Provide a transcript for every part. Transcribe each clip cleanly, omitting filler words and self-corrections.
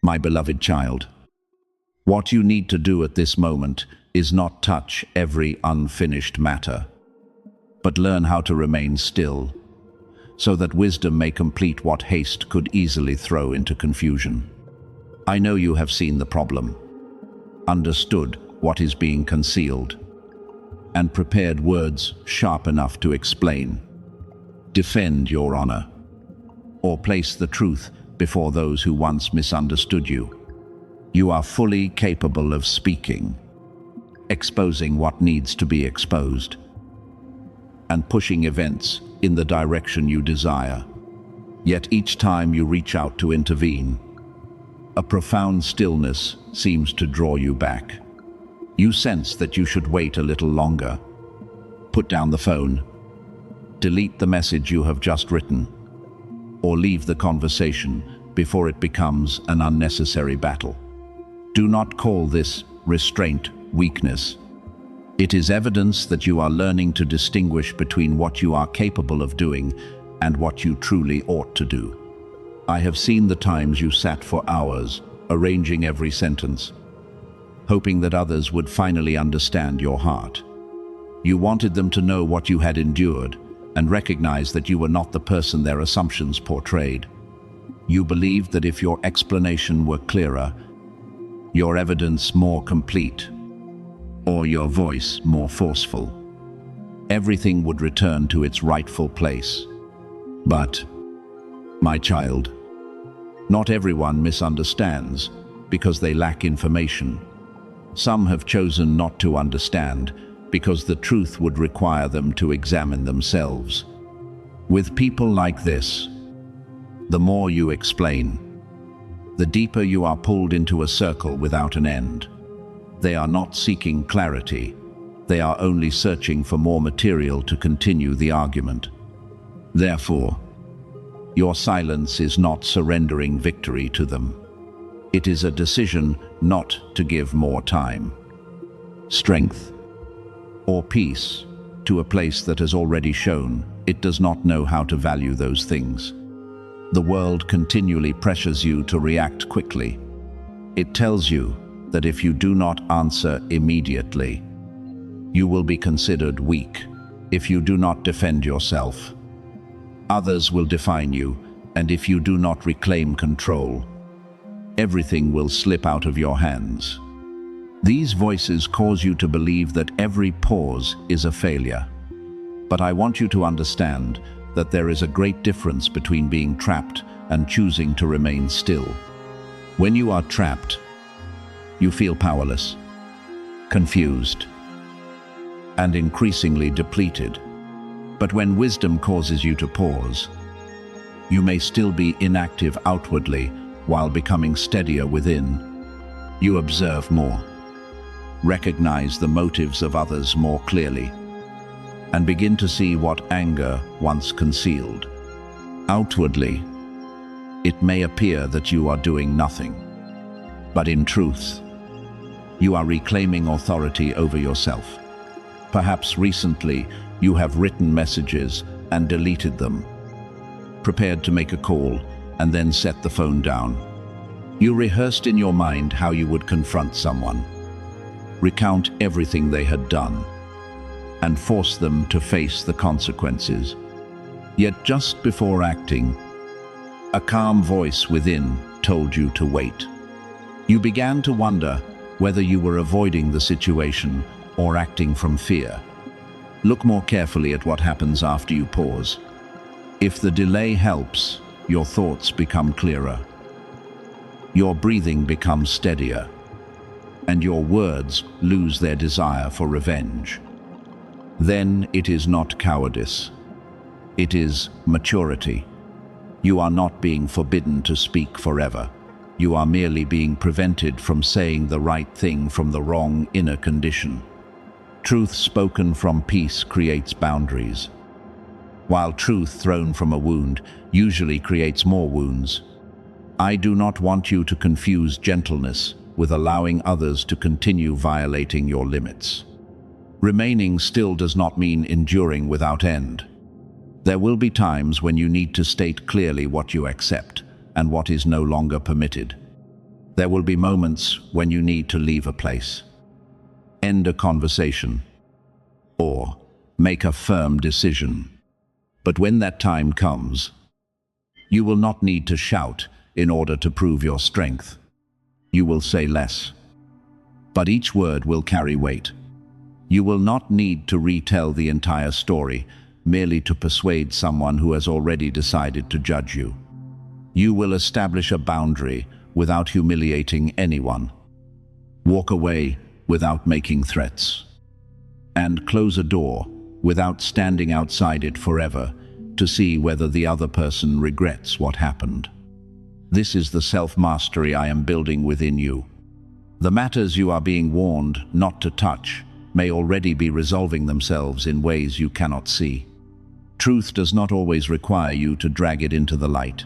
My beloved child, what you need to do at this moment is not touch every unfinished matter, but learn how to remain still, so that wisdom may complete what haste could easily throw into confusion. I know you have seen the problem, understood what is being concealed, and prepared words sharp enough to explain, defend your honor, or place the truth before those who once misunderstood you. You are fully capable of speaking, exposing what needs to be exposed, and pushing events in the direction you desire. Yet each time you reach out to intervene, a profound stillness seems to draw you back. You sense that you should wait a little longer. Put down the phone, delete the message you have just written, or leave the conversation before it becomes an unnecessary battle. Do not call this restraint weakness. It is evidence that you are learning to distinguish between what you are capable of doing and what you truly ought to do. I have seen the times you sat for hours, arranging every sentence, hoping that others would finally understand your heart. You wanted them to know what you had endured and recognize that you were not the person their assumptions portrayed. You believed that if your explanation were clearer, your evidence more complete, or your voice more forceful, everything would return to its rightful place. But, my child, not everyone misunderstands because they lack information. Some have chosen not to understand because the truth would require them to examine themselves. With people like this, the more you explain, the deeper you are pulled into a circle without an end. They are not seeking clarity. They are only searching for more material to continue the argument. Therefore, your silence is not surrendering victory to them. It is a decision not to give more time, strength, or peace to a place that has already shown it does not know how to value those things. The world continually pressures you to react quickly. It tells you that if you do not answer immediately, you will be considered weak. If you do not defend yourself, others will define you, and if you do not reclaim control, everything will slip out of your hands. These voices cause you to believe that every pause is a failure. But I want you to understand that there is a great difference between being trapped and choosing to remain still. When you are trapped, you feel powerless, confused, and increasingly depleted. But when wisdom causes you to pause, you may still be inactive outwardly while becoming steadier within. You observe more, recognize the motives of others more clearly, and begin to see what anger once concealed. Outwardly, it may appear that you are doing nothing, but in truth, you are reclaiming authority over yourself. Perhaps recently, you have written messages and deleted them, prepared to make a call and then set the phone down. You rehearsed in your mind how you would confront someone, recount everything they had done, and force them to face the consequences. Yet just before acting, a calm voice within told you to wait. You began to wonder whether you were avoiding the situation or acting from fear. Look more carefully at what happens after you pause. If the delay helps, your thoughts become clearer, your breathing becomes steadier, and your words lose their desire for revenge. Then it is not cowardice. It is maturity. You are not being forbidden to speak forever. You are merely being prevented from saying the right thing from the wrong inner condition. Truth spoken from peace creates boundaries, while truth thrown from a wound usually creates more wounds. I do not want you to confuse gentleness with allowing others to continue violating your limits. Remaining still does not mean enduring without end. There will be times when you need to state clearly what you accept and what is no longer permitted. There will be moments when you need to leave a place, end a conversation, or make a firm decision. But when that time comes, you will not need to shout in order to prove your strength. You will say less, but each word will carry weight. You will not need to retell the entire story merely to persuade someone who has already decided to judge you. You will establish a boundary without humiliating anyone, walk away without making threats, and close a door without standing outside it forever to see whether the other person regrets what happened. This is the self-mastery I am building within you. The matters you are being warned not to touch may already be resolving themselves in ways you cannot see. Truth does not always require you to drag it into the light.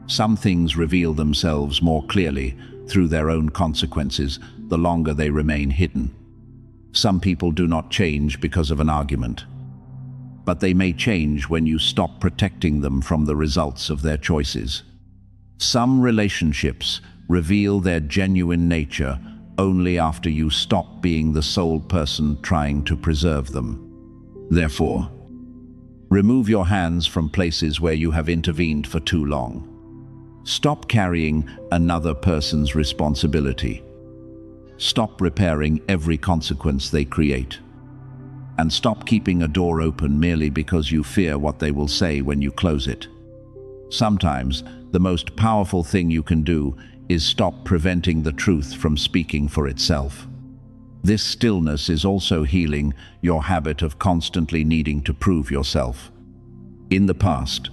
Some things reveal themselves more clearly through their own consequences the longer they remain hidden. Some people do not change because of an argument, but they may change when you stop protecting them from the results of their choices. Some relationships reveal their genuine nature only after you stop being the sole person trying to preserve them. Therefore, remove your hands from places where you have intervened for too long. Stop carrying another person's responsibility. Stop repairing every consequence they create. And stop keeping a door open merely because you fear what they will say when you close it. Sometimes, the most powerful thing you can do is stop preventing the truth from speaking for itself. This stillness is also healing your habit of constantly needing to prove yourself. In the past,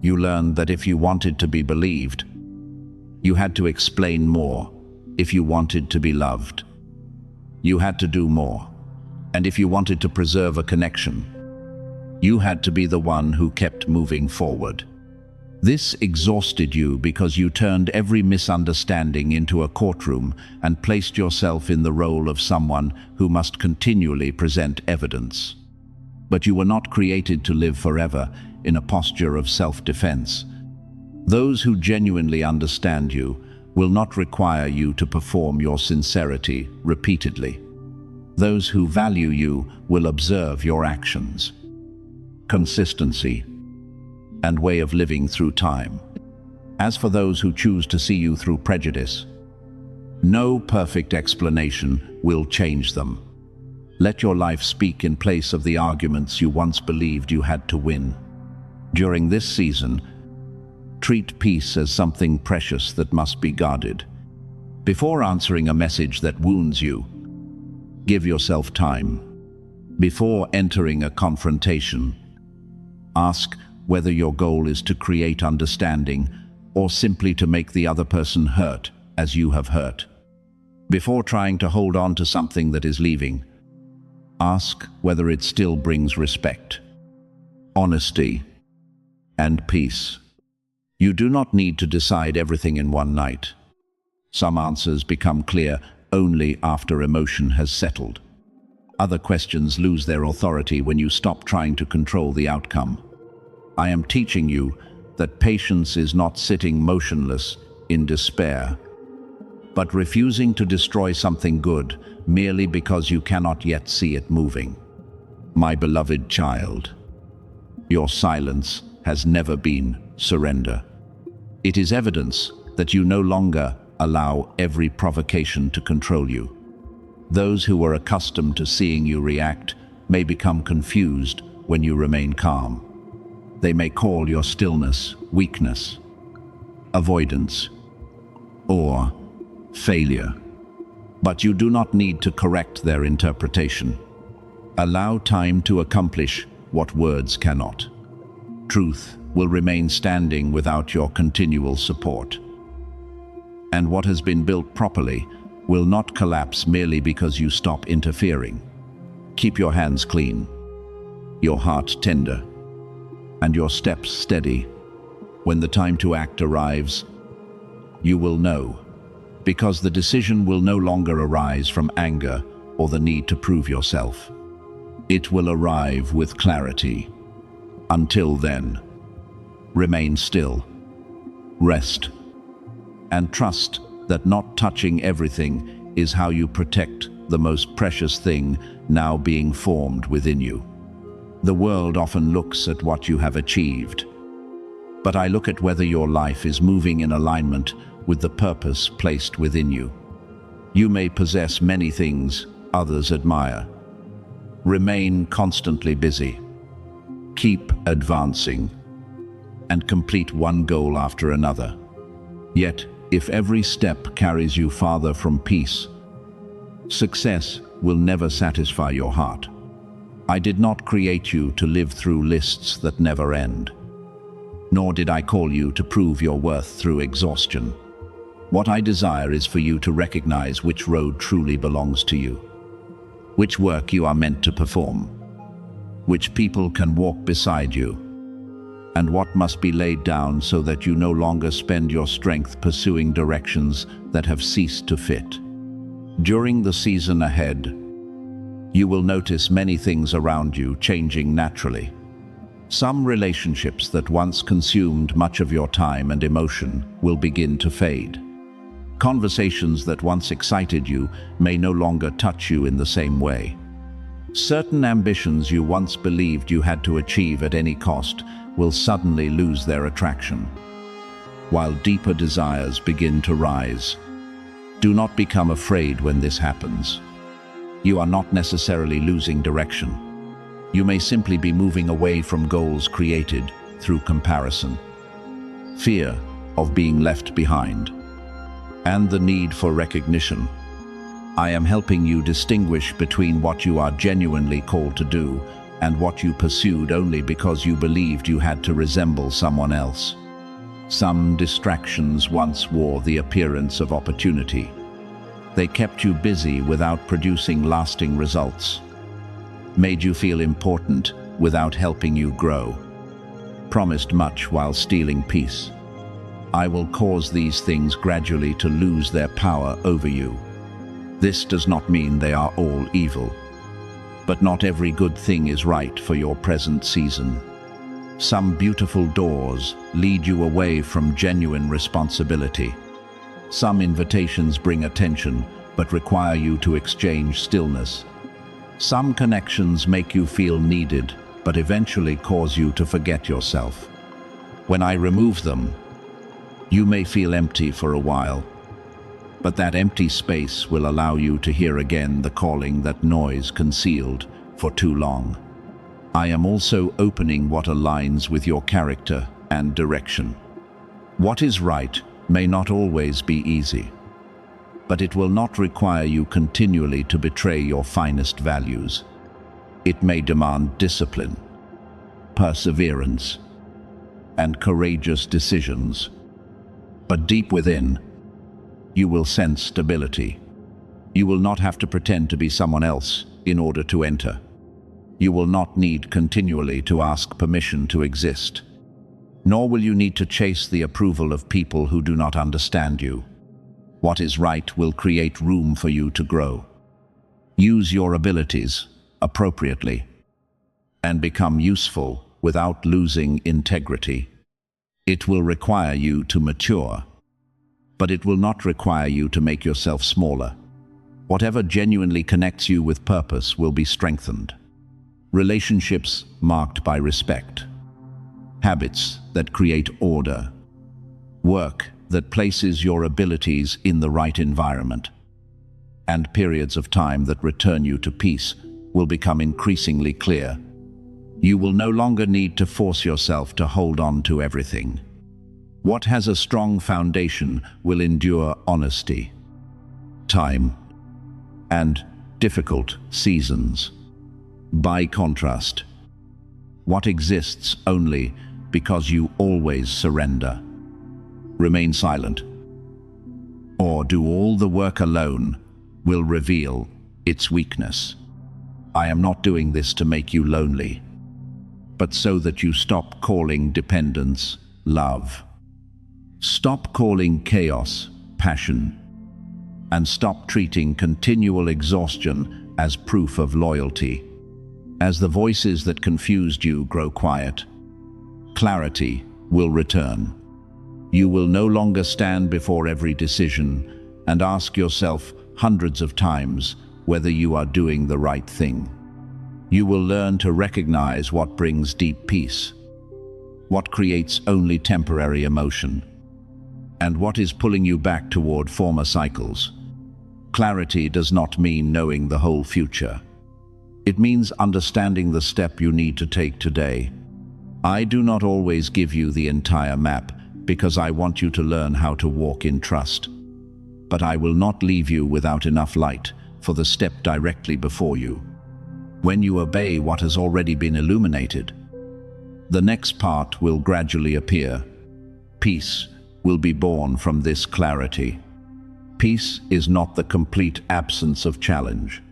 you learned that if you wanted to be believed, you had to explain more. If you wanted to be loved, you had to do more. And if you wanted to preserve a connection, you had to be the one who kept moving forward. This exhausted you because you turned every misunderstanding into a courtroom and placed yourself in the role of someone who must continually present evidence. But you were not created to live forever in a posture of self-defense. Those who genuinely understand you will not require you to perform your sincerity repeatedly. Those who value you will observe your actions, consistency, and way of living through time. As for those who choose to see you through prejudice, no perfect explanation will change them. Let your life speak in place of the arguments you once believed you had to win. During this season, treat peace as something precious that must be guarded. Before answering a message that wounds you, give yourself time. Before entering a confrontation, ask whether your goal is to create understanding or simply to make the other person hurt as you have hurt. Before trying to hold on to something that is leaving, ask whether it still brings respect, honesty, and peace. You do not need to decide everything in one night. Some answers become clear only after emotion has settled. Other questions lose their authority when you stop trying to control the outcome. I am teaching you that patience is not sitting motionless in despair, but refusing to destroy something good merely because you cannot yet see it moving. My beloved child, your silence has never been surrender. It is evidence that you no longer allow every provocation to control you. Those who are accustomed to seeing you react may become confused when you remain calm. They may call your stillness weakness, avoidance, or failure. But you do not need to correct their interpretation. Allow time to accomplish what words cannot. Truth will remain standing without your continual support. And what has been built properly will not collapse merely because you stop interfering. Keep your hands clean, your heart tender, and your steps steady. When the time to act arrives, you will know, because the decision will no longer arise from anger or the need to prove yourself. It will arrive with clarity. Until then, remain still, rest, and trust that not touching everything is how you protect the most precious thing now being formed within you. The world often looks at what you have achieved, but I look at whether your life is moving in alignment with the purpose placed within you. You may possess many things others admire. Remain constantly busy. Keep advancing and complete one goal after another. Yet, if every step carries you farther from peace, success will never satisfy your heart. I did not create you to live through lists that never end. Nor did I call you to prove your worth through exhaustion. What I desire is for you to recognize which road truly belongs to you, which work you are meant to perform, which people can walk beside you, and what must be laid down so that you no longer spend your strength pursuing directions that have ceased to fit. During the season ahead, you will notice many things around you changing naturally. Some relationships that once consumed much of your time and emotion will begin to fade. Conversations that once excited you may no longer touch you in the same way. Certain ambitions you once believed you had to achieve at any cost will suddenly lose their attraction, while deeper desires begin to rise. Do not become afraid when this happens. You are not necessarily losing direction. You may simply be moving away from goals created through comparison, fear of being left behind, and the need for recognition. I am helping you distinguish between what you are genuinely called to do and what you pursued only because you believed you had to resemble someone else. Some distractions once wore the appearance of opportunity. They kept you busy without producing lasting results, made you feel important without helping you grow, promised much while stealing peace. I will cause these things gradually to lose their power over you. This does not mean they are all evil, but not every good thing is right for your present season. Some beautiful doors lead you away from genuine responsibility. Some invitations bring attention, but require you to exchange stillness. Some connections make you feel needed, but eventually cause you to forget yourself. When I remove them, you may feel empty for a while, but that empty space will allow you to hear again the calling that noise concealed for too long. I am also opening what aligns with your character and direction. What is right may not always be easy, but it will not require you continually to betray your finest values. It may demand discipline, perseverance, and courageous decisions. But deep within, you will sense stability. You will not have to pretend to be someone else in order to enter. You will not need continually to ask permission to exist. Nor will you need to chase the approval of people who do not understand you. What is right will create room for you to grow. Use your abilities appropriately and become useful without losing integrity. It will require you to mature, but it will not require you to make yourself smaller. Whatever genuinely connects you with purpose will be strengthened. Relationships marked by respect, habits that create order, work that places your abilities in the right environment, and periods of time that return you to peace will become increasingly clear. You will no longer need to force yourself to hold on to everything. What has a strong foundation will endure honesty, time, and difficult seasons. By contrast, what exists only because you always surrender, remain silent, or do all the work alone will reveal its weakness. I am not doing this to make you lonely, but so that you stop calling dependence love. Stop calling chaos passion, and stop treating continual exhaustion as proof of loyalty. As the voices that confused you grow quiet, clarity will return. You will no longer stand before every decision and ask yourself hundreds of times whether you are doing the right thing. You will learn to recognize what brings deep peace, what creates only temporary emotion, and what is pulling you back toward former cycles. Clarity does not mean knowing the whole future. It means understanding the step you need to take today. I do not always give you the entire map because I want you to learn how to walk in trust. But I will not leave you without enough light for the step directly before you. When you obey what has already been illuminated, the next part will gradually appear. Peace will be born from this clarity. Peace is not the complete absence of challenge,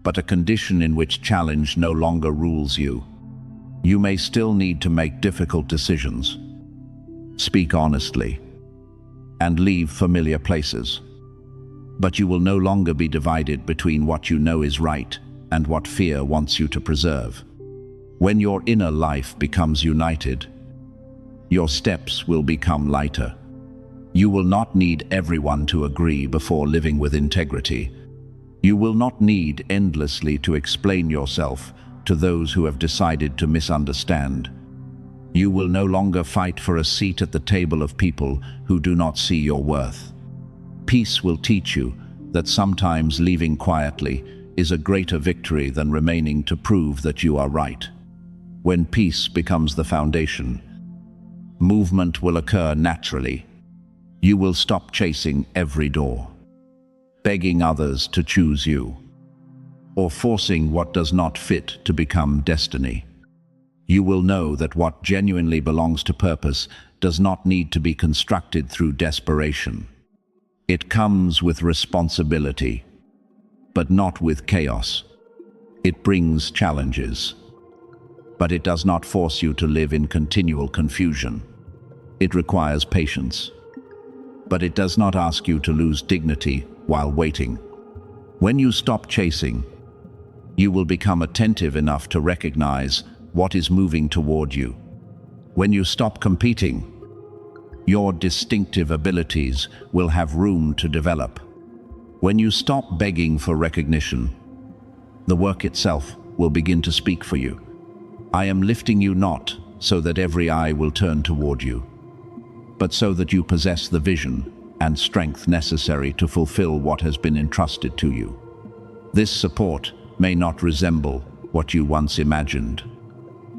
but a condition in which challenge no longer rules you. You may still need to make difficult decisions, speak honestly, and leave familiar places. But you will no longer be divided between what you know is right and what fear wants you to preserve. When your inner life becomes united, your steps will become lighter. You will not need everyone to agree before living with integrity. You will not need endlessly to explain yourself to those who have decided to misunderstand. You will no longer fight for a seat at the table of people who do not see your worth. Peace will teach you that sometimes leaving quietly is a greater victory than remaining to prove that you are right. When peace becomes the foundation, movement will occur naturally. You will stop chasing every door, begging others to choose you, or forcing what does not fit to become destiny. You will know that what genuinely belongs to purpose does not need to be constructed through desperation. It comes with responsibility, but not with chaos. It brings challenges, but it does not force you to live in continual confusion. It requires patience, but it does not ask you to lose dignity while waiting. When you stop chasing, you will become attentive enough to recognize what is moving toward you. When you stop competing, your distinctive abilities will have room to develop. When you stop begging for recognition, the work itself will begin to speak for you. I am lifting you not so that every eye will turn toward you, but so that you possess the vision and strength necessary to fulfill what has been entrusted to you. This support may not resemble what you once imagined.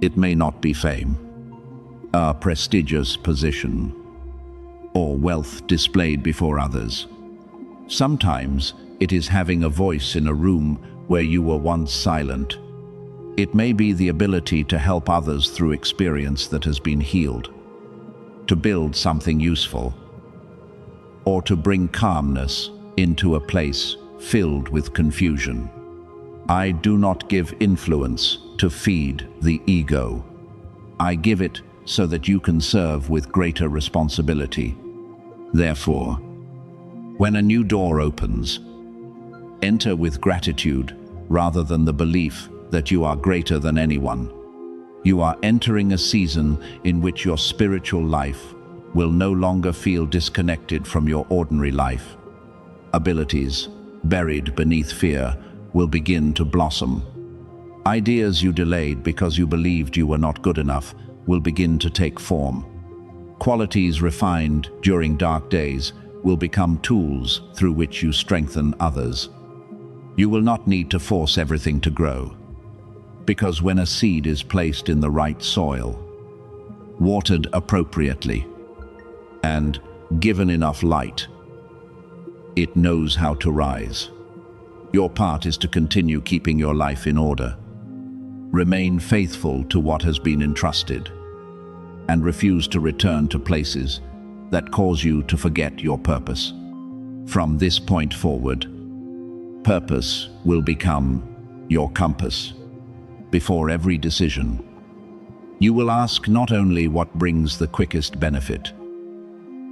It may not be fame, a prestigious position, or wealth displayed before others. Sometimes it is having a voice in a room where you were once silent. It may be the ability to help others through experience that has been healed, to build something useful, or to bring calmness into a place filled with confusion. I do not give influence to feed the ego. I give it so that you can serve with greater responsibility. Therefore, when a new door opens, enter with gratitude rather than the belief that you are greater than anyone. You are entering a season in which your spiritual life will no longer feel disconnected from your ordinary life. Abilities buried beneath fear will begin to blossom. Ideas you delayed because you believed you were not good enough will begin to take form. Qualities refined during dark days will become tools through which you strengthen others. You will not need to force everything to grow, because when a seed is placed in the right soil, watered appropriately, and given enough light, it knows how to rise. Your part is to continue keeping your life in order. Remain faithful to what has been entrusted, and refuse to return to places that cause you to forget your purpose. From this point forward, purpose will become your compass. Before every decision, you will ask not only what brings the quickest benefit,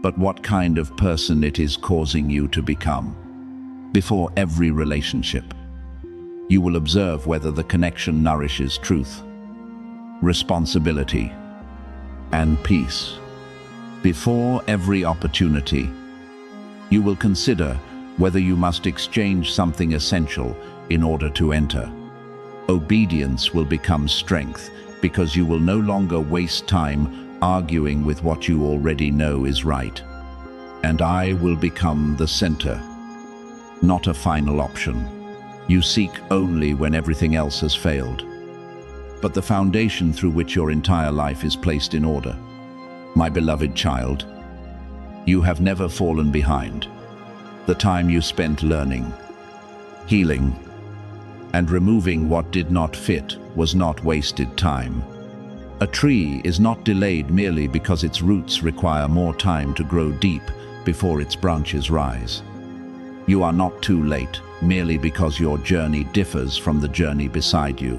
but what kind of person it is causing you to become. Before every relationship, you will observe whether the connection nourishes truth, responsibility, and peace. Before every opportunity, you will consider whether you must exchange something essential in order to enter. Obedience will become strength because you will no longer waste time arguing with what you already know is right. And I will become the center, not a final option. You seek only when everything else has failed, but the foundation through which your entire life is placed in order. My beloved child, you have never fallen behind. The time you spent learning, healing, and removing what did not fit was not wasted time. A tree is not delayed merely because its roots require more time to grow deep before its branches rise. You are not too late merely because your journey differs from the journey beside you.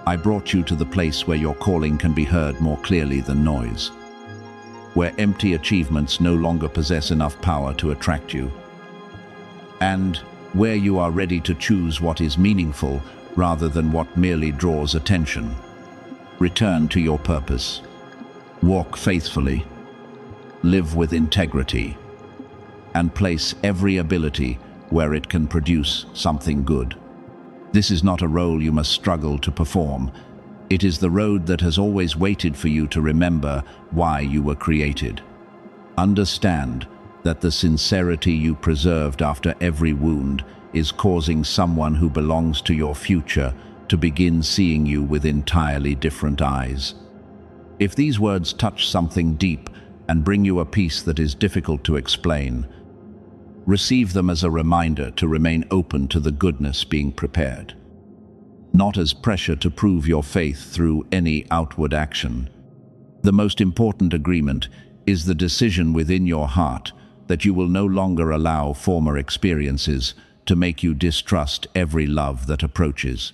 I brought you to the place where your calling can be heard more clearly than noise, where empty achievements no longer possess enough power to attract you, and where you are ready to choose what is meaningful rather than what merely draws attention. Return to your purpose. Walk faithfully, live with integrity, and place every ability where it can produce something good. This is not a role you must struggle to perform. It is the road that has always waited for you to remember why you were created. Understand that the sincerity you preserved after every wound is causing someone who belongs to your future to begin seeing you with entirely different eyes. If these words touch something deep and bring you a peace that is difficult to explain, receive them as a reminder to remain open to the goodness being prepared, not as pressure to prove your faith through any outward action. The most important agreement is the decision within your heart that you will no longer allow former experiences to make you distrust every love that approaches.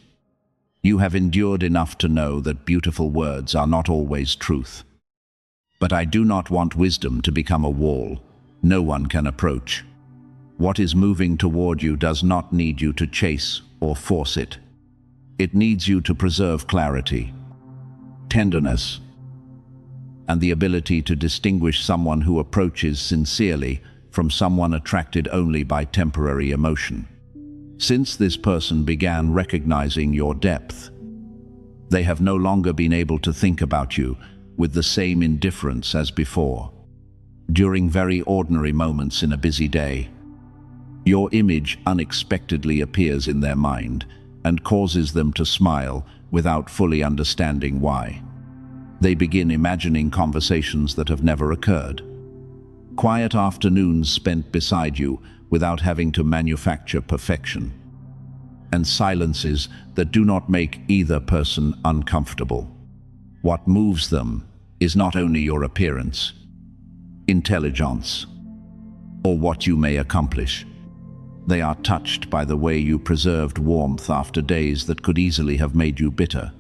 You have endured enough to know that beautiful words are not always truth. But I do not want wisdom to become a wall no one can approach. What is moving toward you does not need you to chase or force it. It needs you to preserve clarity, tenderness, and the ability to distinguish someone who approaches sincerely from someone attracted only by temporary emotion. Since this person began recognizing your depth, they have no longer been able to think about you with the same indifference as before. During very ordinary moments in a busy day, your image unexpectedly appears in their mind and causes them to smile without fully understanding why. They begin imagining conversations that have never occurred. Quiet afternoons spent beside you without having to manufacture perfection. And silences that do not make either person uncomfortable. What moves them is not only your appearance, intelligence, or what you may accomplish. They are touched by the way you preserved warmth after days that could easily have made you bitter.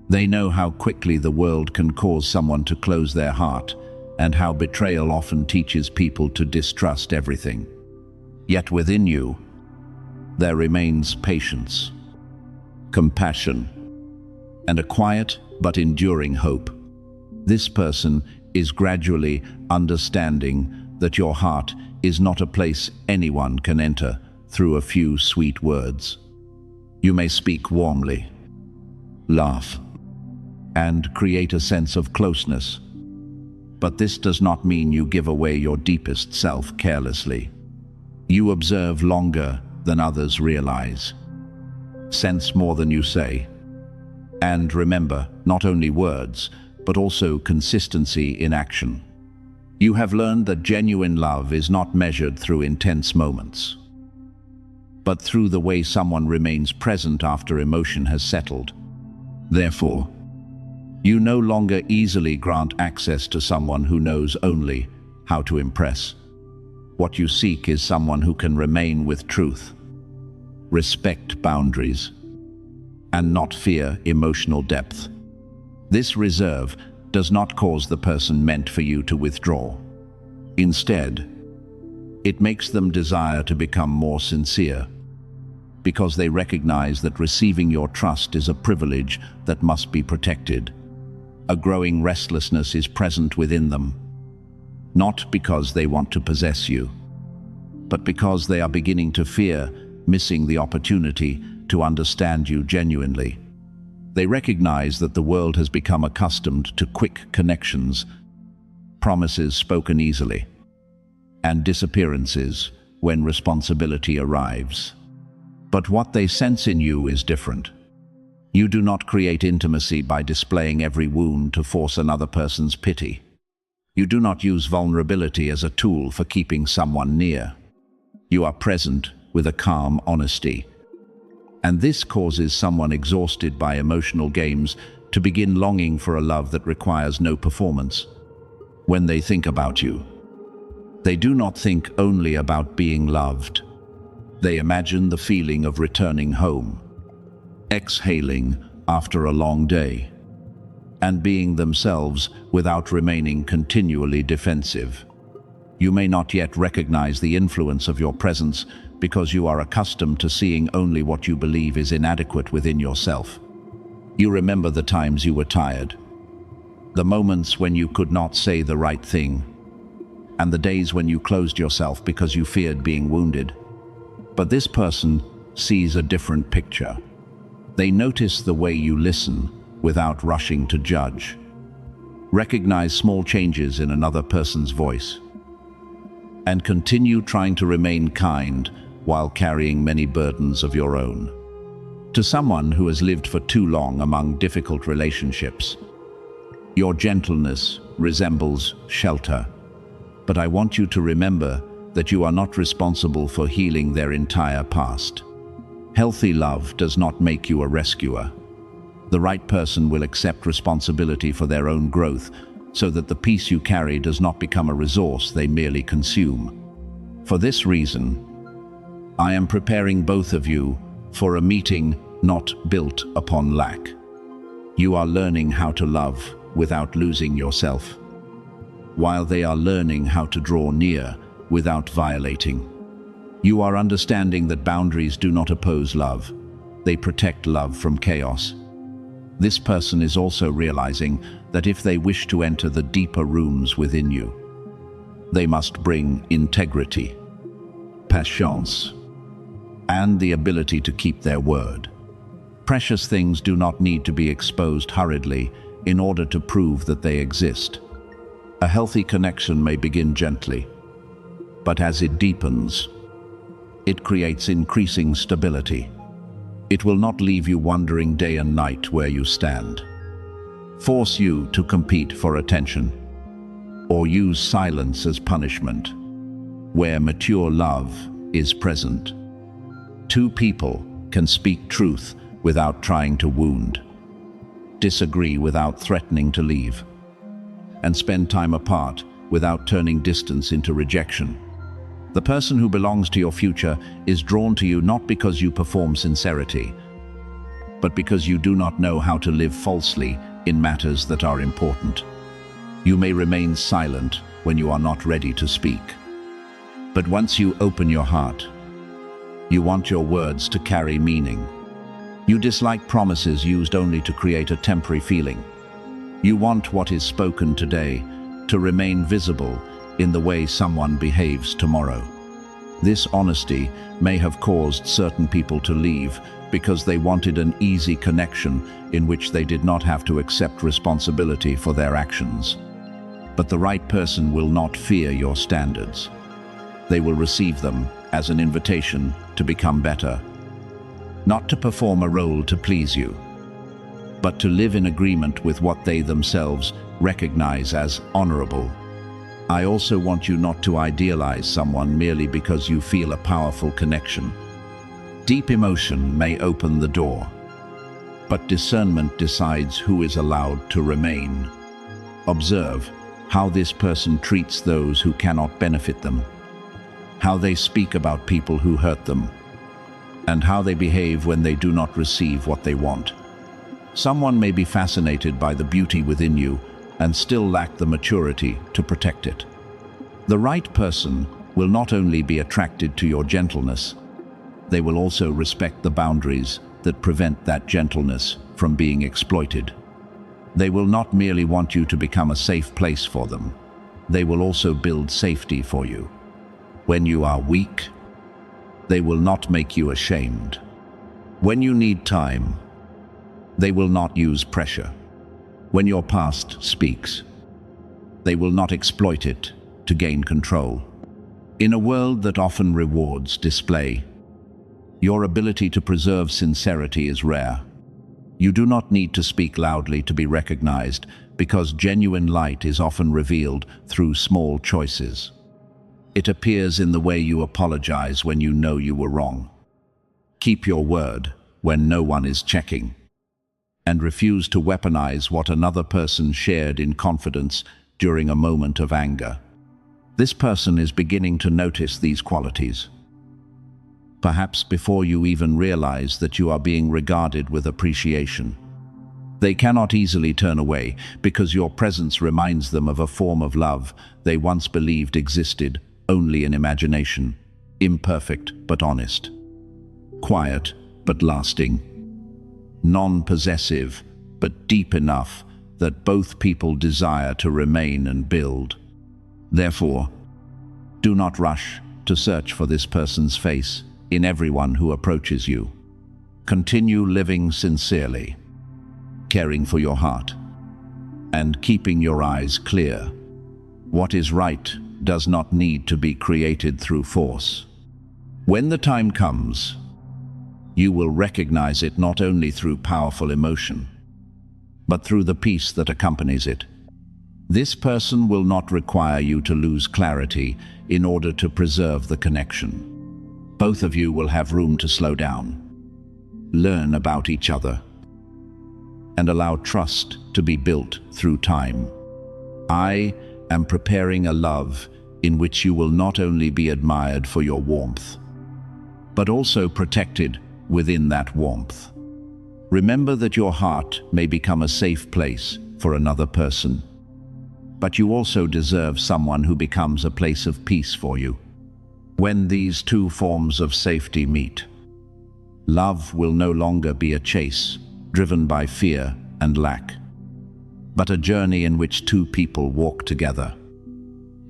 They know how quickly the world can cause someone to close their heart, and how betrayal often teaches people to distrust everything. Yet within you, there remains patience, compassion, and a quiet but enduring hope. This person is gradually understanding that your heart is not a place anyone can enter through a few sweet words. You may speak warmly, laugh, and create a sense of closeness. But this does not mean you give away your deepest self carelessly. You observe longer than others realize, sense more than you say, and remember not only words, but also consistency in action. You have learned that genuine love is not measured through intense moments, but through the way someone remains present after emotion has settled. Therefore, you no longer easily grant access to someone who knows only how to impress. What you seek is someone who can remain with truth, respect boundaries, and not fear emotional depth. This reserve does not cause the person meant for you to withdraw. Instead, it makes them desire to become more sincere, because they recognize that receiving your trust is a privilege that must be protected. A growing restlessness is present within them, not because they want to possess you, but because they are beginning to fear missing the opportunity to understand you genuinely. They recognize that the world has become accustomed to quick connections, promises spoken easily, and disappearances when responsibility arrives. But what they sense in you is different. You do not create intimacy by displaying every wound to force another person's pity. You do not use vulnerability as a tool for keeping someone near. You are present with a calm honesty. And this causes someone exhausted by emotional games to begin longing for a love that requires no performance. When they think about you, they do not think only about being loved. They imagine the feeling of returning home, exhaling after a long day, and being themselves without remaining continually defensive. You may not yet recognize the influence of your presence because you are accustomed to seeing only what you believe is inadequate within yourself. You remember the times you were tired, the moments when you could not say the right thing, and the days when you closed yourself because you feared being wounded. But this person sees a different picture. They notice the way you listen without rushing to judge. Recognize small changes in another person's voice, and continue trying to remain kind while carrying many burdens of your own. To someone who has lived for too long among difficult relationships, your gentleness resembles shelter. But I want you to remember that you are not responsible for healing their entire past. Healthy love does not make you a rescuer. The right person will accept responsibility for their own growth so that the peace you carry does not become a resource they merely consume. For this reason, I am preparing both of you for a meeting not built upon lack. You are learning how to love without losing yourself, while they are learning how to draw near without violating. You are understanding that boundaries do not oppose love. They protect love from chaos. This person is also realizing that if they wish to enter the deeper rooms within you, they must bring integrity, patience, and the ability to keep their word. Precious things do not need to be exposed hurriedly in order to prove that they exist. A healthy connection may begin gently, but as it deepens, it creates increasing stability. It will not leave you wondering day and night where you stand, force you to compete for attention, or use silence as punishment. Where mature love is present, two people can speak truth without trying to wound, disagree without threatening to leave, and spend time apart without turning distance into rejection. The person who belongs to your future is drawn to you not because you perform sincerity, but because you do not know how to live falsely in matters that are important. You may remain silent when you are not ready to speak, but once you open your heart, you want your words to carry meaning. You dislike promises used only to create a temporary feeling. You want what is spoken today to remain visible in the way someone behaves tomorrow. This honesty may have caused certain people to leave because they wanted an easy connection in which they did not have to accept responsibility for their actions. But the right person will not fear your standards. They will receive them as an invitation to become better, not to perform a role to please you, but to live in agreement with what they themselves recognize as honorable. I also want you not to idealize someone merely because you feel a powerful connection. Deep emotion may open the door, but discernment decides who is allowed to remain. Observe how this person treats those who cannot benefit them, how they speak about people who hurt them, and how they behave when they do not receive what they want. Someone may be fascinated by the beauty within you and still lack the maturity to protect it. The right person will not only be attracted to your gentleness, they will also respect the boundaries that prevent that gentleness from being exploited. They will not merely want you to become a safe place for them. they will also build safety for you. When you are weak, they will not make you ashamed. When you need time, they will not use pressure. When your past speaks, they will not exploit it to gain control. In a world that often rewards display, your ability to preserve sincerity is rare. You do not need to speak loudly to be recognized, because genuine light is often revealed through small choices. It appears in the way you apologize when you know you were wrong. Keep your word when no one is checking, and refuse to weaponize what another person shared in confidence during a moment of anger. This person is beginning to notice these qualities, perhaps before you even realize that you are being regarded with appreciation. They cannot easily turn away because your presence reminds them of a form of love they once believed existed only in imagination, imperfect but honest, quiet but lasting, non-possessive but deep enough that both people desire to remain and build. Therefore, do not rush to search for this person's face in everyone who approaches you. Continue living sincerely, caring for your heart, and keeping your eyes clear. What is right does not need to be created through force. When the time comes, you will recognize it not only through powerful emotion, but through the peace that accompanies it. This person will not require you to lose clarity in order to preserve the connection. Both of you will have room to slow down, learn about each other, and allow trust to be built through time. I am preparing a love in which you will not only be admired for your warmth, but also protected within that warmth. Remember that your heart may become a safe place for another person, but you also deserve someone who becomes a place of peace for you. When these two forms of safety meet, love will no longer be a chase driven by fear and lack, but a journey in which two people walk together,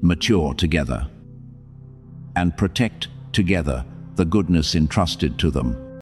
mature together, and protect together the goodness entrusted to them.